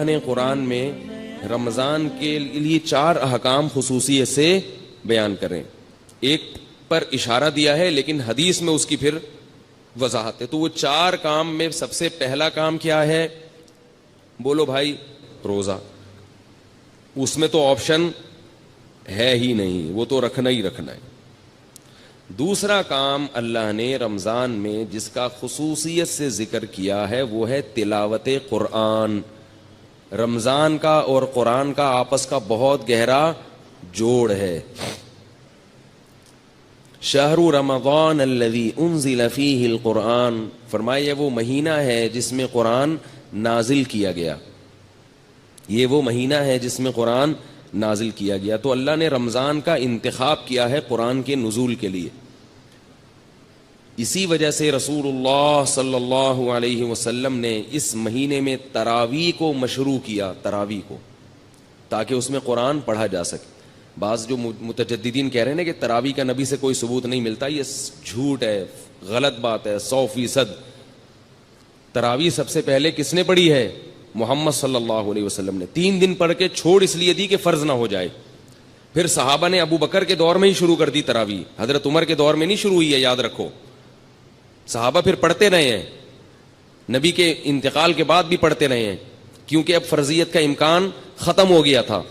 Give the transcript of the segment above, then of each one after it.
اللہ نے قرآن میں رمضان کے لیے 4 احکام خصوصیت سے بیان کریں. ایک پر اشارہ دیا ہے لیکن حدیث میں اس کی پھر وضاحت ہے. تو وہ 4 کام میں سب سے پہلا کام کیا ہے؟ بولو بھائی، روزہ. اس میں تو آپشن ہے ہی نہیں، وہ تو رکھنا ہی رکھنا ہے. دوسرا کام اللہ نے رمضان میں جس کا خصوصیت سے ذکر کیا ہے وہ ہے تلاوت قرآن. رمضان کا اور قرآن کا آپس کا بہت گہرا جوڑ ہے. شہر رمضان الذی انزل فیہ القرآن، فرمایا وہ مہینہ ہے جس میں قرآن نازل کیا گیا. یہ وہ مہینہ ہے جس میں قرآن نازل کیا گیا. تو اللہ نے رمضان کا انتخاب کیا ہے قرآن کے نزول کے لیے. اسی وجہ سے رسول اللہ صلی اللہ علیہ وسلم نے اس مہینے میں تراویح کو مشروع کیا، تراویح کو، تاکہ اس میں قرآن پڑھا جا سکے. بعض جو متجددین کہہ رہے ہیں نا کہ تراویح کا نبی سے کوئی ثبوت نہیں ملتا، یہ جھوٹ ہے، غلط بات ہے 100%. تراویح سب سے پہلے کس نے پڑھی ہے؟ محمد صلی اللہ علیہ وسلم نے. 3 دن پڑھ کے چھوڑ اس لیے دی کہ فرض نہ ہو جائے. پھر صحابہ نے ابو بکر کے دور میں ہی شروع کر دی تراویح، حضرت عمر کے دور میں نہیں شروع ہوئی ہے، یاد رکھو. صحابہ پھر پڑھتے رہے ہیں، نبی کے انتقال کے بعد بھی پڑھتے رہے ہیں، کیونکہ اب فرضیت کا امکان ختم ہو گیا تھا.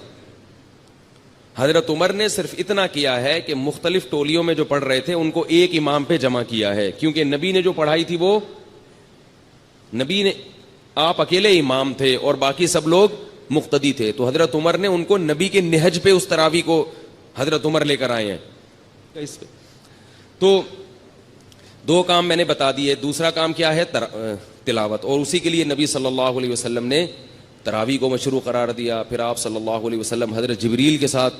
حضرت عمر نے صرف اتنا کیا ہے کہ مختلف ٹولیوں میں جو پڑھ رہے تھے ان کو ایک امام پہ جمع کیا ہے، کیونکہ نبی نے جو پڑھائی تھی وہ نبی نے، آپ اکیلے امام تھے اور باقی سب لوگ مقتدی تھے. تو حضرت عمر نے ان کو نبی کے نہج پہ اس تراویح کو حضرت عمر لے کر آئے ہیں. اس پہ تو 2 کام میں نے بتا دیے. دوسرا کام کیا ہے؟ تلاوت. اور اسی کے لیے نبی صلی اللہ علیہ وسلم نے تراویح کو مشروع قرار دیا. پھر آپ صلی اللہ علیہ وسلم حضرت جبریل کے ساتھ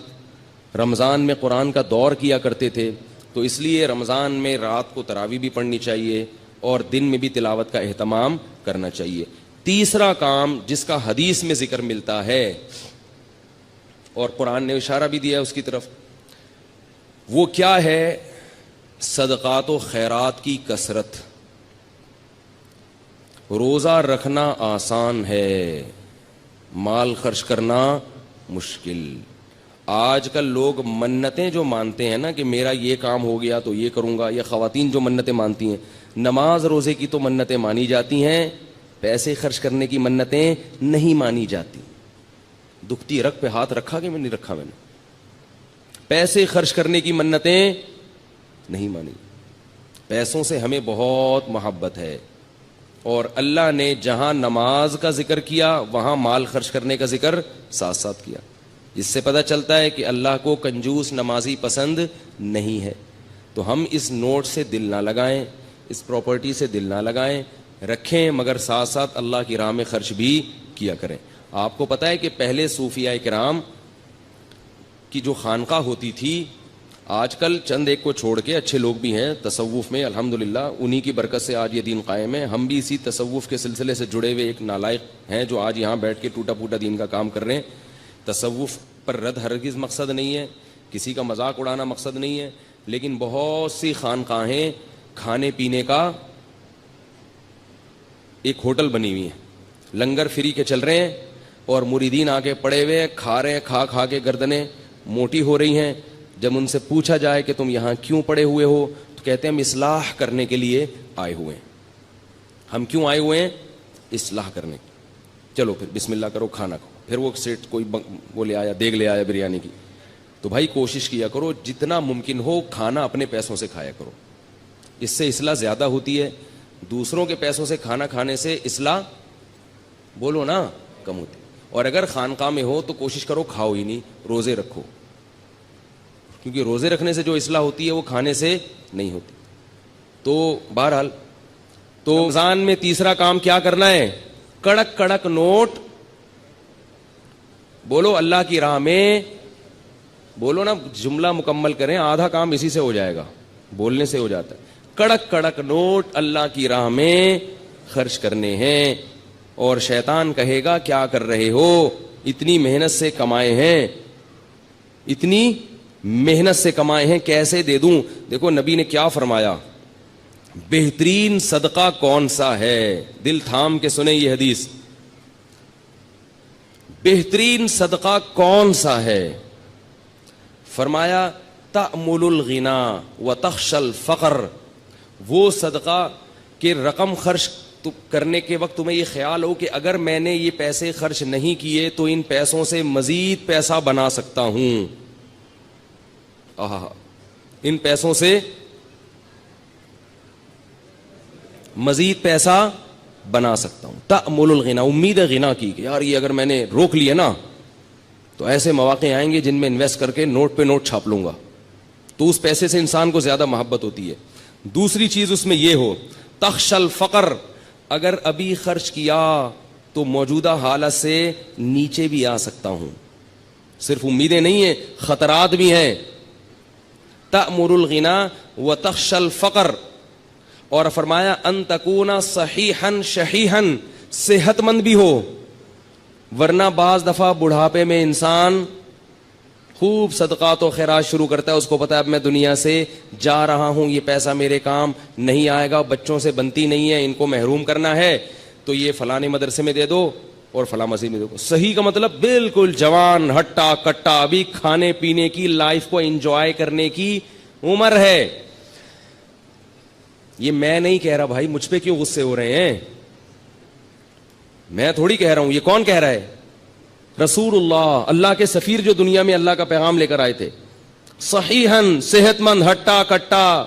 رمضان میں قرآن کا دور کیا کرتے تھے. تو اس لیے رمضان میں رات کو تراویح بھی پڑھنی چاہیے اور دن میں بھی تلاوت کا اہتمام کرنا چاہیے. تیسرا کام جس کا حدیث میں ذکر ملتا ہے اور قرآن نے اشارہ بھی دیا ہے اس کی طرف، وہ کیا ہے؟ صدقات و خیرات کی کثرت. روزہ رکھنا آسان ہے، مال خرچ کرنا مشکل. آج کل لوگ منتیں جو مانتے ہیں نا کہ میرا یہ کام ہو گیا تو یہ کروں گا، یا خواتین جو منتیں مانتی ہیں، نماز روزے کی تو منتیں مانی جاتی ہیں، پیسے خرچ کرنے کی منتیں نہیں مانی جاتی. دکھتی رگ پہ ہاتھ رکھا کہ میں نہیں رکھا؟ میں نے پیسے خرچ کرنے کی منتیں نہیں مانی. پیسوں سے ہمیں بہت محبت ہے، اور اللہ نے جہاں نماز کا ذکر کیا وہاں مال خرچ کرنے کا ذکر ساتھ ساتھ کیا. جس سے پتہ چلتا ہے کہ اللہ کو کنجوس نمازی پسند نہیں ہے. تو ہم اس نوٹ سے دل نہ لگائیں، اس پراپرٹی سے دل نہ لگائیں، رکھیں، مگر ساتھ ساتھ اللہ کی راہ میں خرچ بھی کیا کریں. آپ کو پتہ ہے کہ پہلے صوفیاء کرام کی جو خانقاہ ہوتی تھی، آج کل چند ایک کو چھوڑ کے اچھے لوگ بھی ہیں تصوف میں الحمدللہ، انہی کی برکت سے آج یہ دین قائم ہے. ہم بھی اسی تصوف کے سلسلے سے جڑے ہوئے ایک نالائق ہیں جو آج یہاں بیٹھ کے ٹوٹا پھوٹا دین کا کام کر رہے ہیں. تصوف پر رد ہرگز مقصد نہیں ہے، کسی کا مذاق اڑانا مقصد نہیں ہے، لیکن بہت سی خانقاہیں کھانے پینے کا ایک ہوٹل بنی ہوئی ہیں، لنگر فری کے چل رہے ہیں، اور مریدین آگے پڑے ہوئے کھا رہے ہیں، کھا کے گردنیں موٹی ہو رہی ہیں. جب ان سے پوچھا جائے کہ تم یہاں کیوں پڑے ہوئے ہو تو کہتے ہیں ہم اصلاح کرنے کے لیے آئے ہوئے ہیں. ہم کیوں آئے ہوئے ہیں؟ اصلاح کرنے. چلو پھر بسم اللہ کرو، کھانا کھاؤ. پھر وہ سیٹ کوئی وہ لے آیا، دیگ لے آیا بریانی کی. تو بھائی کوشش کیا کرو جتنا ممکن ہو کھانا اپنے پیسوں سے کھایا کرو، اس سے اصلاح زیادہ ہوتی ہے. دوسروں کے پیسوں سے کھانا کھانے سے اصلاح بولو نا کم ہوتی. اور اگر خانقاہ میں ہو تو کوشش کرو کھاؤ ہی نہیں، روزے رکھو، کیونکہ روزے رکھنے سے جو اصلاح ہوتی ہے وہ کھانے سے نہیں ہوتی. تو بہرحال تو رمضان میں تیسرا کام کیا کرنا ہے؟ کڑک کڑک نوٹ بولو اللہ کی راہ میں. بولو نا، جملہ مکمل کریں، آدھا کام اسی سے ہو جائے گا، بولنے سے ہو جاتا ہے. کڑک کڑک نوٹ اللہ کی راہ میں خرچ کرنے ہیں. اور شیطان کہے گا کیا کر رہے ہو، اتنی محنت سے کمائے ہیں، اتنی محنت سے کمائے ہیں، کیسے دے دوں؟ دیکھو نبی نے کیا فرمایا، بہترین صدقہ کون سا ہے؟ دل تھام کے سنیں یہ حدیث. بہترین صدقہ کون سا ہے؟ فرمایا تأمل الغنا وتخشى الفقر، وہ صدقہ کہ رقم خرچ کرنے کے وقت تمہیں یہ خیال ہو کہ اگر میں نے یہ پیسے خرچ نہیں کیے تو ان پیسوں سے مزید پیسہ بنا سکتا ہوں، ان پیسوں سے مزید پیسہ بنا سکتا ہوں. تأمل الغنا، امید ہے غنا کی کہ یار یہ اگر میں نے روک لیا نا تو ایسے مواقع آئیں گے جن میں انویسٹ کر کے نوٹ پہ نوٹ چھاپ لوں گا، تو اس پیسے سے انسان کو زیادہ محبت ہوتی ہے. دوسری چیز اس میں یہ ہو تخشى الفقر، اگر ابھی خرچ کیا تو موجودہ حالت سے نیچے بھی آ سکتا ہوں. صرف امیدیں نہیں ہیں، خطرات بھی ہیں. تأمل الغنا وتخشى الفقر، اور فرمایا ان تکون صحیحا شحیحا، صحت مند بھی ہو، ورنہ بعض دفعہ بڑھاپے میں انسان خوب صدقات و خیرات شروع کرتا ہے، اس کو پتا ہے اب میں دنیا سے جا رہا ہوں، یہ پیسہ میرے کام نہیں آئے گا، بچوں سے بنتی نہیں ہے، ان کو محروم کرنا ہے، تو یہ فلانے مدرسے میں دے دو اور فلاں مسجد میں دے دو. صحیح کا مطلب بالکل جوان ہٹا کٹا، ابھی کھانے پینے کی، لائف کو انجوائے کرنے کی عمر ہے. یہ میں نہیں کہہ رہا بھائی، مجھ پہ کیوں غصے ہو رہے ہیں؟ میں تھوڑی کہہ رہا ہوں، یہ کون کہہ رہا ہے؟ رسول اللہ، اللہ کے سفیر جو دنیا میں اللہ کا پیغام لے کر آئے تھے. صحیحاً، صحت مند، ہٹا کٹا.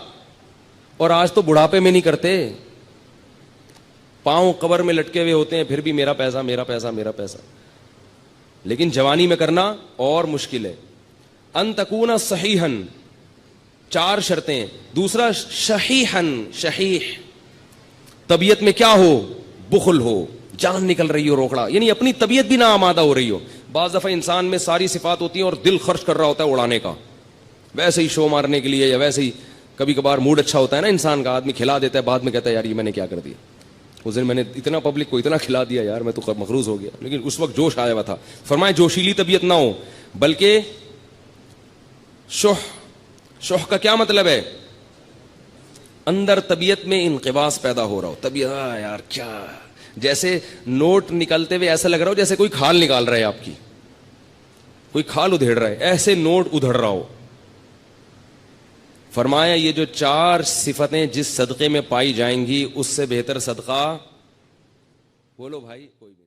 اور آج تو بڑھاپے میں نہیں کرتے، پاؤں قبر میں لٹکے ہوئے ہوتے ہیں، پھر بھی میرا پیسہ میرا پیسہ میرا پیسہ. لیکن جوانی میں کرنا اور مشکل ہے. ان تکون صحیحاً، 4 شرطیں. دوسرا شحیحاً، شحیح، طبیعت میں کیا ہو؟ بخل ہو، جان نکل رہی ہو روکڑا، یعنی اپنی طبیعت بھی نہ آمادہ ہو رہی ہو. بعض دفعہ انسان میں ساری صفات ہوتی ہیں اور دل خرچ کر رہا ہوتا ہے اڑانے کا، ویسے ہی شو مارنے کے لیے، یا ویسے ہی کبھی کبھار موڈ اچھا ہوتا ہے نا انسان کا، آدمی کھلا دیتا ہے، بعد میں کہتا ہے یار یہ میں نے کیا کر دیا، اس دن میں نے اتنا پبلک کو اتنا کھلا دیا یار میں تو مقروض ہو گیا. لیکن اس وقت جوش آیا ہوا تھا. فرمائے جوشیلی طبیعت نہ ہو، بلکہ شح کا کیا مطلب ہے؟ اندر طبیعت میں انقباض پیدا ہو رہا ہو. طبیعت یار کیا، جیسے نوٹ نکلتے ہوئے ایسا لگ رہا ہو جیسے کوئی کھال نکال رہا ہے، آپ کی کوئی کھال ادھیڑ رہا ہے، ایسے نوٹ ادھڑ رہا ہو. فرمایا یہ جو 4 صفتیں جس صدقے میں پائی جائیں گی اس سے بہتر صدقہ بولو بھائی کوئی بھی